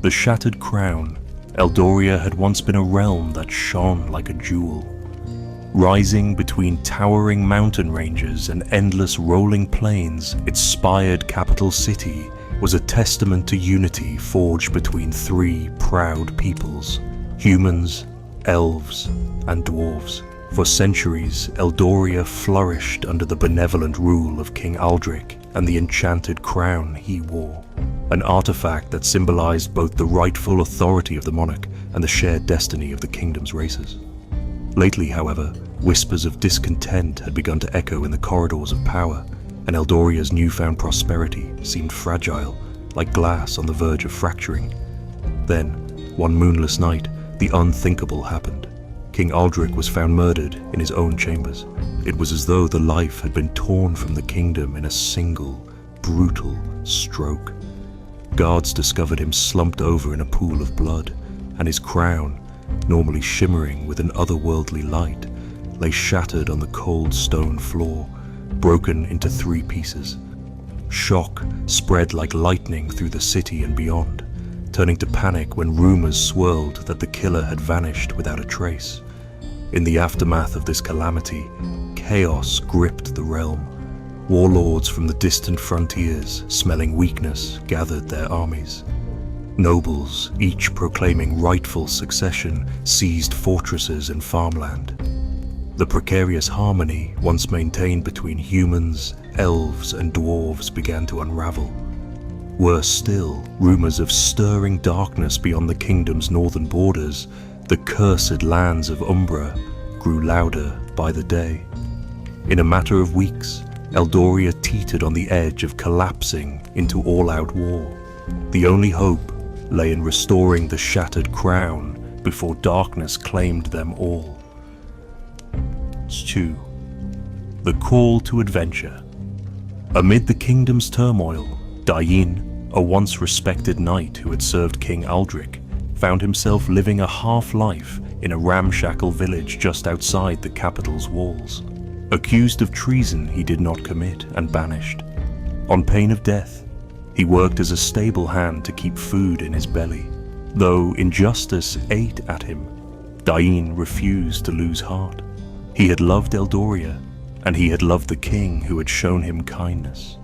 The shattered crown, Eldoria had once been a realm that shone like a jewel. Rising between towering mountain ranges and endless rolling plains, its spired capital city was a testament to unity forged between three proud peoples: humans, elves, and dwarves. For centuries, Eldoria flourished under the benevolent rule of King Aldric and the enchanted crown he wore, an artifact that symbolized both the rightful authority of the monarch and the shared destiny of the kingdom's races. Lately, however, whispers of discontent had begun to echo in the corridors of power, and Eldoria's newfound prosperity seemed fragile, like glass on the verge of fracturing. Then, one moonless night, the unthinkable happened. King Aldric was found murdered in his own chambers. It was as though the life had been torn from the kingdom in a single, brutal stroke. Guards discovered him slumped over in a pool of blood, and his crown, normally shimmering with an otherworldly light, lay shattered on the cold stone floor, broken into 3 pieces. Shock spread like lightning through the city and beyond, turning to panic when rumors swirled that the killer had vanished without a trace. In the aftermath of this calamity, chaos gripped the realm. Warlords from the distant frontiers, smelling weakness, gathered their armies. Nobles, each proclaiming rightful succession, seized fortresses and farmland. The precarious harmony once maintained between humans, elves, and dwarves began to unravel. Worse still, rumors of stirring darkness beyond the kingdom's northern borders, the cursed lands of Umbra, grew louder by the day. In a matter of weeks, Eldoria teetered on the edge of collapsing into all-out war. The only hope lay in restoring the shattered crown before darkness claimed them all. 2. The Call to Adventure. Amid the kingdom's turmoil, Dain, a once respected knight who had served King Aldric, found himself living a half-life in a ramshackle village just outside the capital's walls. Accused of treason he did not commit and banished. On pain of death, he worked as a stable hand to keep food in his belly. Though injustice ate at him, Dain refused to lose heart. He had loved Eldoria, and he had loved the king who had shown him kindness.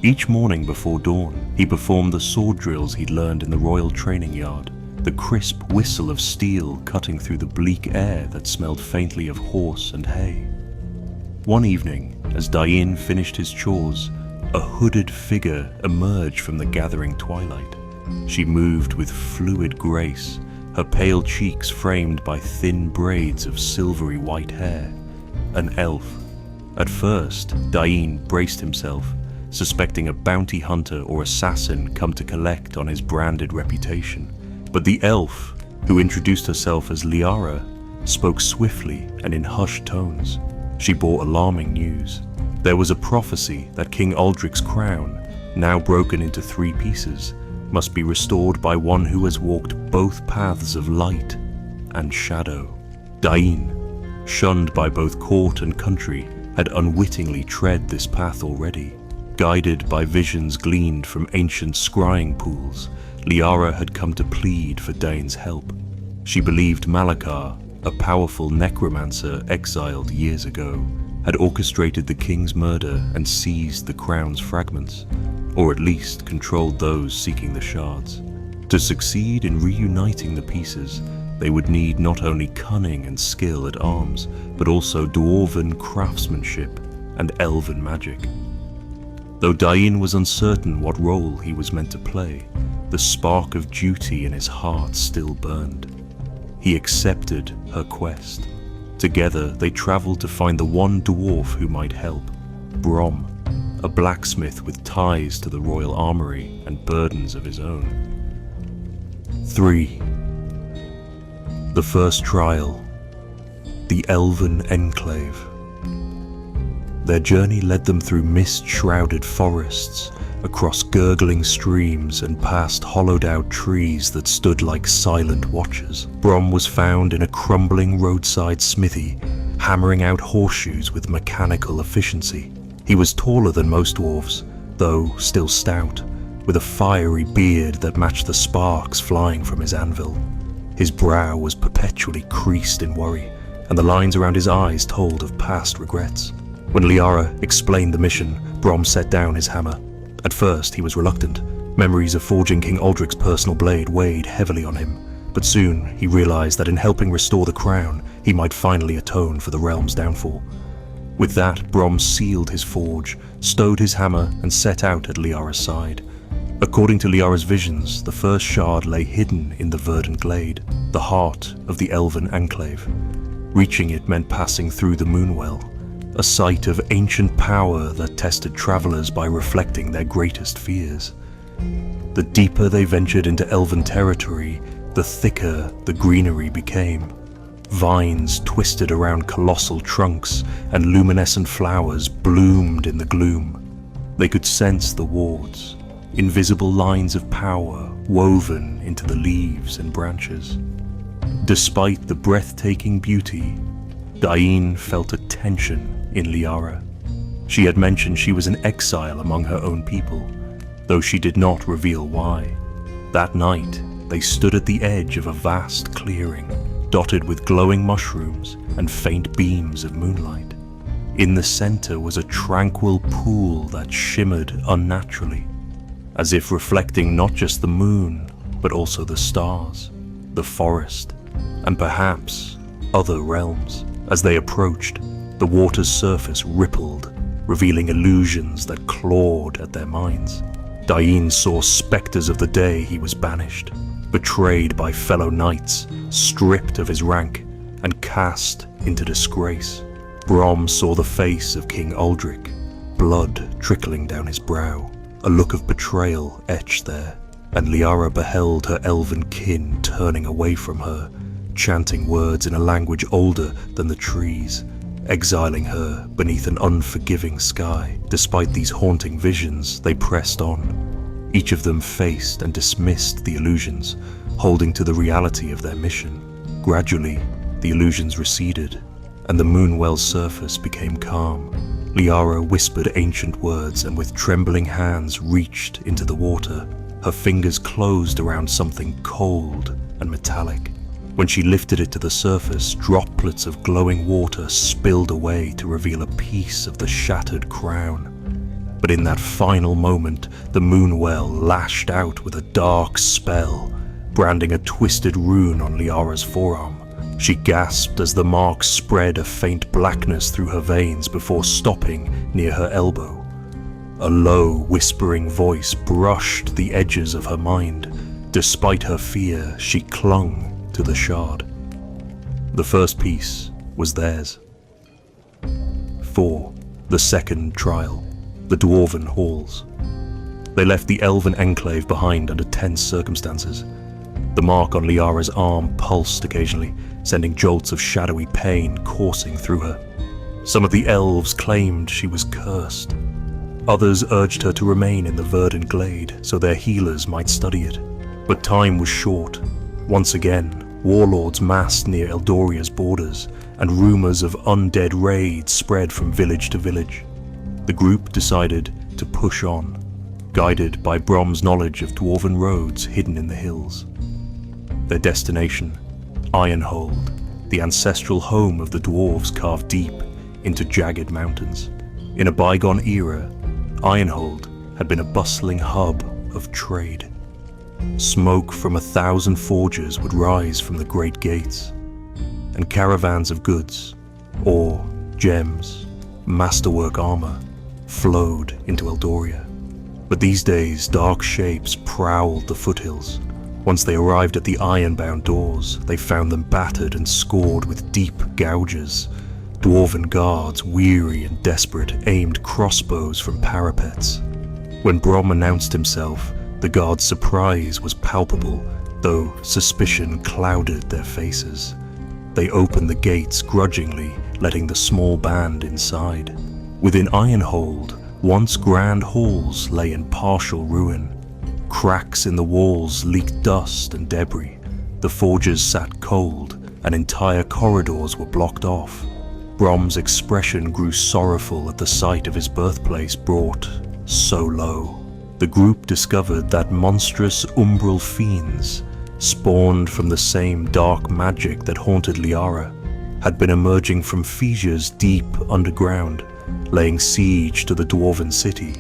Each morning before dawn, he performed the sword drills he'd learned in the royal training yard, the crisp whistle of steel cutting through the bleak air that smelled faintly of horse and hay. One evening, as Dain finished his chores, a hooded figure emerged from the gathering twilight. She moved with fluid grace, her pale cheeks framed by thin braids of silvery white hair. An elf. At first, Dain braced himself, suspecting a bounty hunter or assassin come to collect on his branded reputation. But the elf, who introduced herself as Lyara, spoke swiftly and in hushed tones. She bore alarming news. There was a prophecy that King Aldric's crown, now broken into 3 pieces, must be restored by one who has walked both paths of light and shadow. Dain, shunned by both court and country, had unwittingly tread this path already. Guided by visions gleaned from ancient scrying pools, Lyara had come to plead for Dain's help. She believed Malakar, a powerful necromancer exiled years ago, had orchestrated the king's murder and seized the crown's fragments, or at least controlled those seeking the shards. To succeed in reuniting the pieces, they would need not only cunning and skill at arms, but also dwarven craftsmanship and elven magic. Though Dain was uncertain what role he was meant to play, the spark of duty in his heart still burned. He accepted her quest. Together they traveled to find the one dwarf who might help, Brom, a blacksmith with ties to the royal armory and burdens of his own. 3. The First Trial. The Elven Enclave. Their journey led them through mist-shrouded forests, across gurgling streams and past hollowed-out trees that stood like silent watchers. Brom was found in a crumbling roadside smithy, hammering out horseshoes with mechanical efficiency. He was taller than most dwarves, though still stout, with a fiery beard that matched the sparks flying from his anvil. His brow was perpetually creased in worry, and the lines around his eyes told of past regrets. When Lyara explained the mission, Brom set down his hammer. At first he was reluctant. Memories of forging King Aldric's personal blade weighed heavily on him, but soon he realized that in helping restore the crown, he might finally atone for the realm's downfall. With that, Brom sealed his forge, stowed his hammer, and set out at Lyara's side. According to Lyara's visions, the first shard lay hidden in the verdant glade, the heart of the Elven enclave. Reaching it meant passing through the Moonwell, a site of ancient power that tested travelers by reflecting their greatest fears. The deeper they ventured into Elven territory, the thicker the greenery became. Vines twisted around colossal trunks, and luminescent flowers bloomed in the gloom. They could sense the wards, invisible lines of power woven into the leaves and branches. Despite the breathtaking beauty, Dain felt a tension in Lyara. She had mentioned she was an exile among her own people, though she did not reveal why. That night, they stood at the edge of a vast clearing, dotted with glowing mushrooms and faint beams of moonlight. In the center was a tranquil pool that shimmered unnaturally, as if reflecting not just the moon, but also the stars, the forest, and perhaps other realms. As they approached, the water's surface rippled, revealing illusions that clawed at their minds. Dain saw specters of the day he was banished, betrayed by fellow knights, stripped of his rank, and cast into disgrace. Brom saw the face of King Aldric, blood trickling down his brow, a look of betrayal etched there, and Lyara beheld her elven kin turning away from her, chanting words in a language older than the trees, exiling her beneath an unforgiving sky. Despite these haunting visions, they pressed on. Each of them faced and dismissed the illusions, holding to the reality of their mission. Gradually, the illusions receded, and the Moonwell's surface became calm. Lyara whispered ancient words and with trembling hands reached into the water. Her fingers closed around something cold and metallic. When she lifted it to the surface, droplets of glowing water spilled away to reveal a piece of the shattered crown. But in that final moment, the Moonwell lashed out with a dark spell, branding a twisted rune on Lyara's forearm. She gasped as the mark spread a faint blackness through her veins before stopping near her elbow. A low, whispering voice brushed the edges of her mind. Despite her fear, she clung to the shard. The first piece was theirs. 4. The second trial. The Dwarven halls. They left the Elven enclave behind under tense circumstances. The mark on Lyara's arm pulsed occasionally, sending jolts of shadowy pain coursing through her. Some of the elves claimed she was cursed. Others urged her to remain in the verdant glade so their healers might study it. But time was short. Once again, warlords massed near Eldoria's borders, and rumors of undead raids spread from village to village. The group decided to push on, guided by Brom's knowledge of dwarven roads hidden in the hills. Their destination, Ironhold, the ancestral home of the dwarves carved deep into jagged mountains. In a bygone era, Ironhold had been a bustling hub of trade. Smoke from 1,000 forges would rise from the great gates, and caravans of goods, ore, gems, masterwork armor, flowed into Eldoria. But these days, dark shapes prowled the foothills. Once they arrived at the iron-bound doors, they found them battered and scored with deep gouges. Dwarven guards, weary and desperate, aimed crossbows from parapets. When Brom announced himself, the guards' surprise was palpable, though suspicion clouded their faces. They opened the gates grudgingly, letting the small band inside. Within Ironhold, once grand halls lay in partial ruin. Cracks in the walls leaked dust and debris. The forges sat cold, and entire corridors were blocked off. Brom's expression grew sorrowful at the sight of his birthplace brought so low. the group discovered that monstrous umbral fiends, spawned from the same dark magic that haunted Lyara, had been emerging from fissures deep underground, laying siege to the Dwarven city.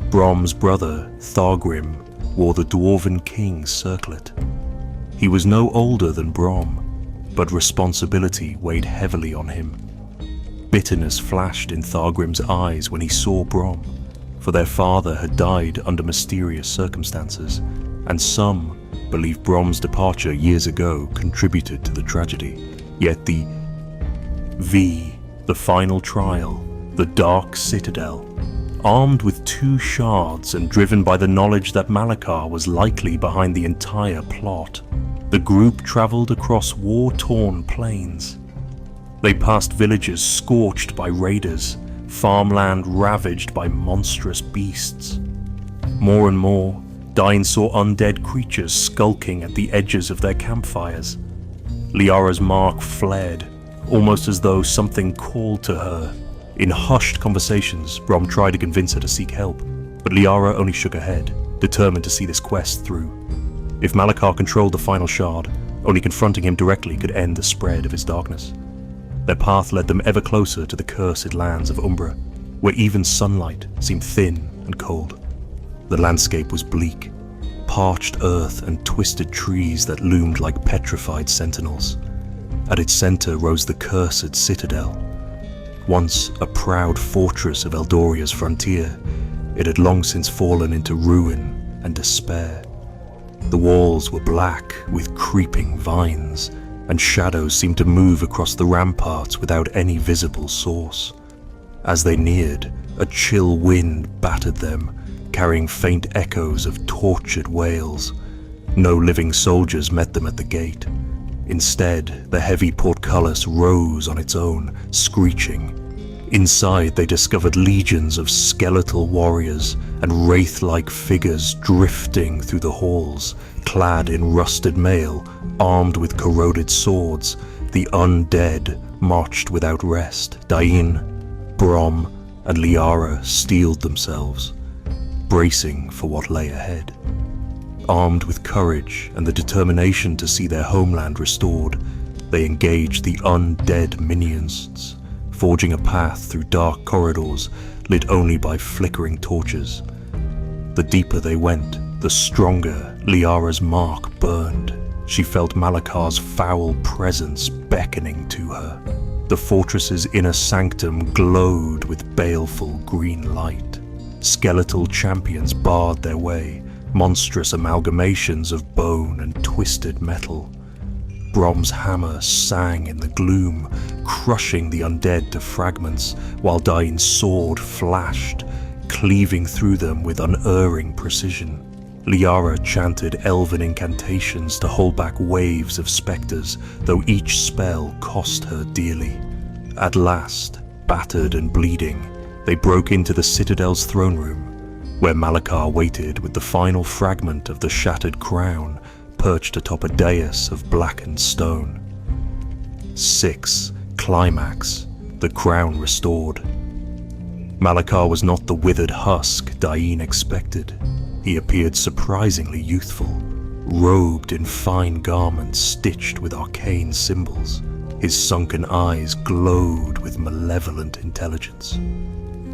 Brom's brother, Thargrim, wore the Dwarven king's circlet. He was no older than Brom, but responsibility weighed heavily on him. Bitterness flashed in Thargrim's eyes when he saw Brom, for their father had died under mysterious circumstances, and some believe Brom's departure years ago contributed to the tragedy. Yet the final trial, the Dark Citadel, armed with 2 shards and driven by the knowledge that Malakar was likely behind the entire plot, the group traveled across war-torn plains. They passed villages scorched by raiders, farmland ravaged by monstrous beasts. More and more, Dain saw undead creatures skulking at the edges of their campfires. Liara's mark flared, almost as though something called to her. In hushed conversations, Brom tried to convince her to seek help, but Lyara only shook her head, determined to see this quest through. If Malakar controlled the final shard, only confronting him directly could end the spread of his darkness. Their path led them ever closer to the cursed lands of Umbra, where even sunlight seemed thin and cold. The landscape was bleak, parched earth and twisted trees that loomed like petrified sentinels. At its center rose the cursed Citadel. Once a proud fortress of Eldoria's frontier, it had long since fallen into ruin and despair. The walls were black with creeping vines, and shadows seemed to move across the ramparts without any visible source. As they neared, a chill wind battered them, carrying faint echoes of tortured wails. No living soldiers met them at the gate. Instead, the heavy portcullis rose on its own, screeching. Inside, they discovered legions of skeletal warriors and wraith-like figures drifting through the halls, clad in rusted mail, armed with corroded swords. The undead marched without rest. Dain, Brom, and Lyara steeled themselves, bracing for what lay ahead. Armed with courage and the determination to see their homeland restored, they engaged the undead minions, forging a path through dark corridors lit only by flickering torches. The deeper they went, the stronger Liara's mark burned. She felt Malakar's foul presence beckoning to her. The fortress's inner sanctum glowed with baleful green light. Skeletal champions barred their way, monstrous amalgamations of bone and twisted metal. Brom's hammer sang in the gloom, crushing the undead to fragments, while Dain's sword flashed, cleaving through them with unerring precision. Lyara chanted elven incantations to hold back waves of spectres, though each spell cost her dearly. At last, battered and bleeding, they broke into the Citadel's throne room, where Malakar waited with the final fragment of the shattered crown perched atop a dais of blackened stone. 6. Climax. The crown restored. Malakar was not the withered husk Dain expected. He appeared surprisingly youthful, robed in fine garments stitched with arcane symbols. His sunken eyes glowed with malevolent intelligence.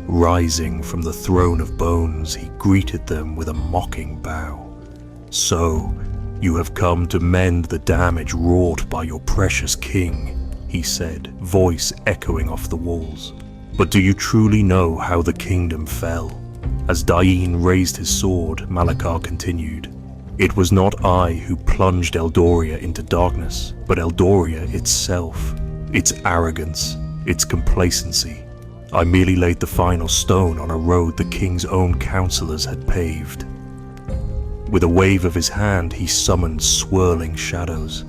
Rising from the throne of bones, he greeted them with a mocking bow. "So, you have come to mend the damage wrought by your precious king," he said, voice echoing off the walls. "But do you truly know how the kingdom fell?" As Dain raised his sword, Malakar continued, "It was not I who plunged Eldoria into darkness, but Eldoria itself, its arrogance, its complacency. I merely laid the final stone on a road the king's own counselors had paved." With a wave of his hand, he summoned swirling shadows.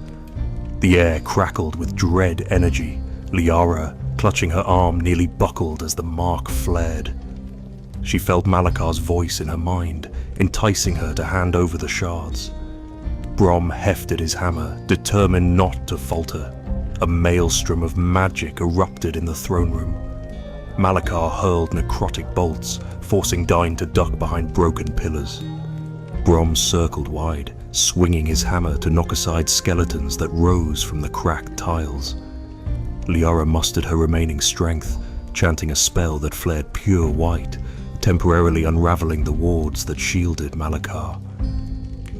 The air crackled with dread energy. Lyara, clutching her arm, nearly buckled as the mark flared. She felt Malakar's voice in her mind, enticing her to hand over the shards. Brom hefted his hammer, determined not to falter. A maelstrom of magic erupted in the throne room. Malakar hurled necrotic bolts, forcing Dain to duck behind broken pillars. Brom circled wide, swinging his hammer to knock aside skeletons that rose from the cracked tiles. Lyara mustered her remaining strength, chanting a spell that flared pure white, temporarily unraveling the wards that shielded Malakar.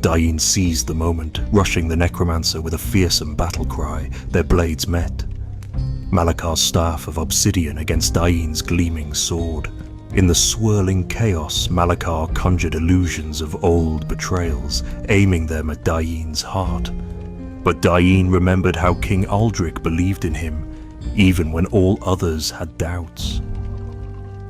Dain seized the moment, rushing the necromancer with a fearsome battle cry. Their blades met. Malakar's staff of obsidian against Dain's gleaming sword. In the swirling chaos, Malakar conjured illusions of old betrayals, aiming them at Dain's heart. But Dain remembered how King Aldric believed in him, even when all others had doubts.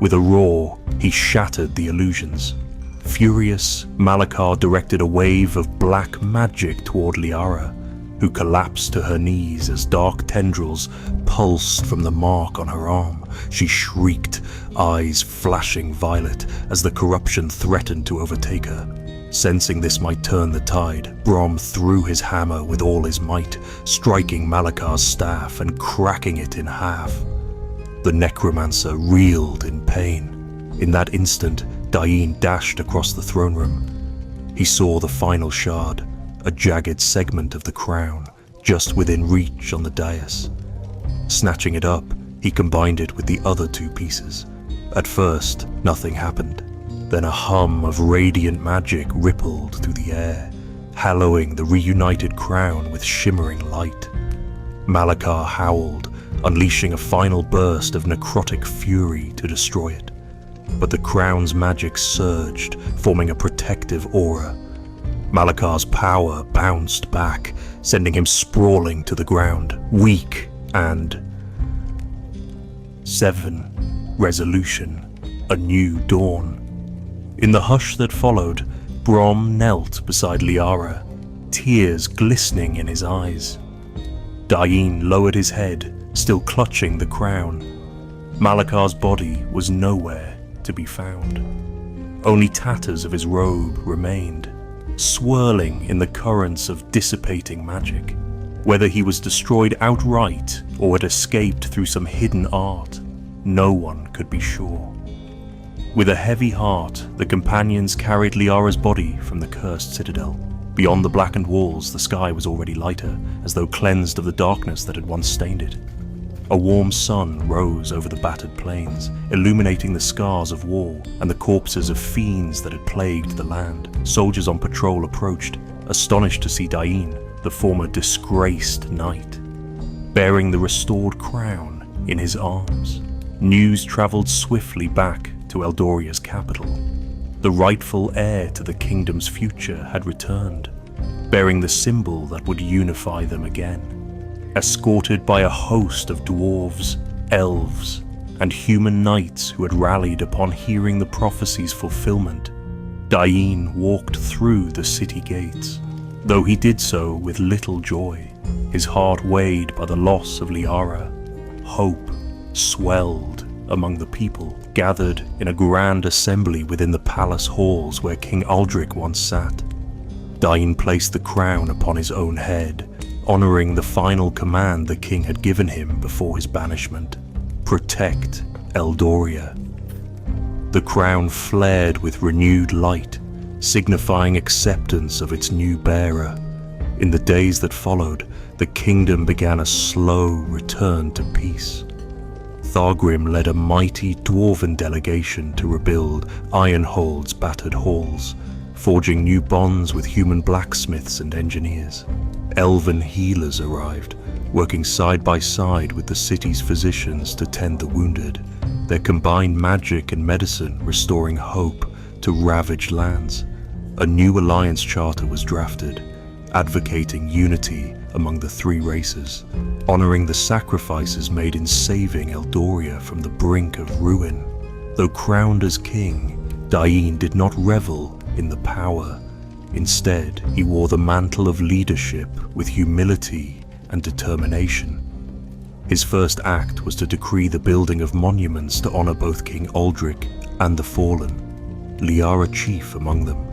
With a roar, he shattered the illusions. Furious, Malakar directed a wave of black magic toward Lyara, who collapsed to her knees as dark tendrils pulsed from the mark on her arm. She shrieked, eyes flashing violet as the corruption threatened to overtake her. Sensing this might turn the tide, Brom threw his hammer with all his might, striking Malakar's staff and cracking it in half. The necromancer reeled in pain. In that instant, Dain dashed across the throne room. He saw the final shard, a jagged segment of the crown, just within reach on the dais. Snatching it up, he combined it with the other two pieces. At first, nothing happened. Then a hum of radiant magic rippled through the air, hallowing the reunited crown with shimmering light. Malakar howled, unleashing a final burst of necrotic fury to destroy it. But the crown's magic surged, forming a protective aura. Malakar's power bounced back, sending him sprawling to the ground, weak and... 7. Resolution. A new dawn. In the hush that followed, Brom knelt beside Lyara, tears glistening in his eyes. Dain lowered his head, still clutching the crown. Malakar's body was nowhere to be found. Only tatters of his robe remained, swirling in the currents of dissipating magic. Whether he was destroyed outright or had escaped through some hidden art, no one could be sure. With a heavy heart, the companions carried Lyara's body from the cursed citadel. Beyond the blackened walls, the sky was already lighter, as though cleansed of the darkness that had once stained it. A warm sun rose over the battered plains, illuminating the scars of war and the corpses of fiends that had plagued the land. Soldiers on patrol approached, astonished to see Dain, the former disgraced knight, bearing the restored crown in his arms. News traveled swiftly back to Eldoria's capital. The rightful heir to the kingdom's future had returned, bearing the symbol that would unify them again. Escorted by a host of dwarves, elves, and human knights who had rallied upon hearing the prophecy's fulfillment, Dain walked through the city gates. Though he did so with little joy, his heart weighed by the loss of Lyara, hope swelled among the people gathered in a grand assembly within the palace halls where King Aldric once sat. Dain placed the crown upon his own head, honoring the final command the king had given him before his banishment: protect Eldoria. The crown flared with renewed light, signifying acceptance of its new bearer. In the days that followed, the kingdom began a slow return to peace. Thargrim led a mighty dwarven delegation to rebuild Ironhold's battered halls, forging new bonds with human blacksmiths and engineers. Elven healers arrived, working side by side with the city's physicians to tend the wounded, their combined magic and medicine restoring hope to ravaged lands. A new alliance charter was drafted, advocating unity among the three races, honoring the sacrifices made in saving Eldoria from the brink of ruin. Though crowned as king, Dain did not revel in the power. Instead, he wore the mantle of leadership with humility and determination. His first act was to decree the building of monuments to honor both King Aldric and the fallen, Lyara chief among them.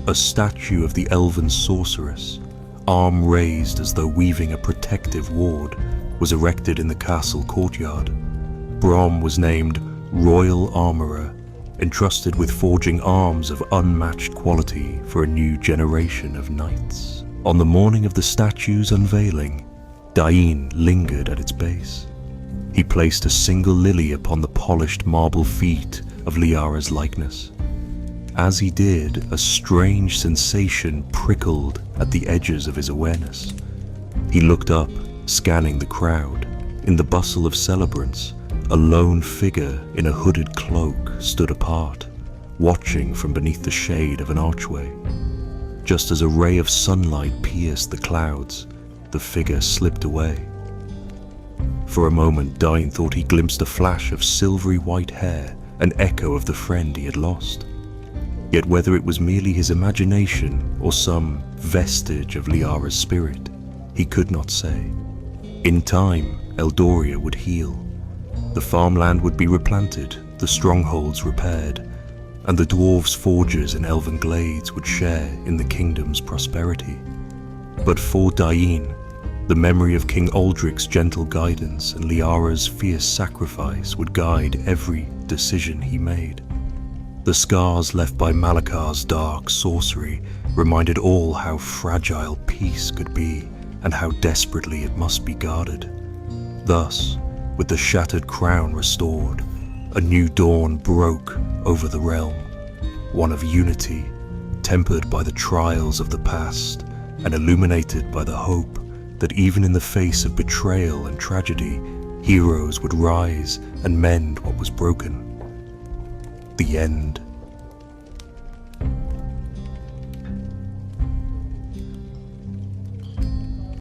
A statue of the elven sorceress, arm raised as though weaving a protective ward, was erected in the castle courtyard. Brom was named royal armourer, entrusted with forging arms of unmatched quality for a new generation of knights. On the morning of the statue's unveiling, Dain lingered at its base. He placed a single lily upon the polished marble feet of Lyara's likeness. As he did, a strange sensation prickled at the edges of his awareness. He looked up, scanning the crowd. In the bustle of celebrants, a lone figure in a hooded cloak stood apart, watching from beneath the shade of an archway. Just as a ray of sunlight pierced the clouds, the figure slipped away. For a moment, Dain thought he glimpsed a flash of silvery white hair, an echo of the friend he had lost. Yet whether it was merely his imagination or some vestige of Lyara's spirit, he could not say. In time, Eldoria would heal. The farmland would be replanted, the strongholds repaired, and the dwarves' forges and elven glades would share in the kingdom's prosperity. But for Dain, the memory of King Aldric's gentle guidance and Lyara's fierce sacrifice would guide every decision he made. The scars left by Malakar's dark sorcery reminded all how fragile peace could be and how desperately it must be guarded. Thus, with the shattered crown restored, a new dawn broke over the realm, one of unity, tempered by the trials of the past and illuminated by the hope that even in the face of betrayal and tragedy, heroes would rise and mend what was broken. The end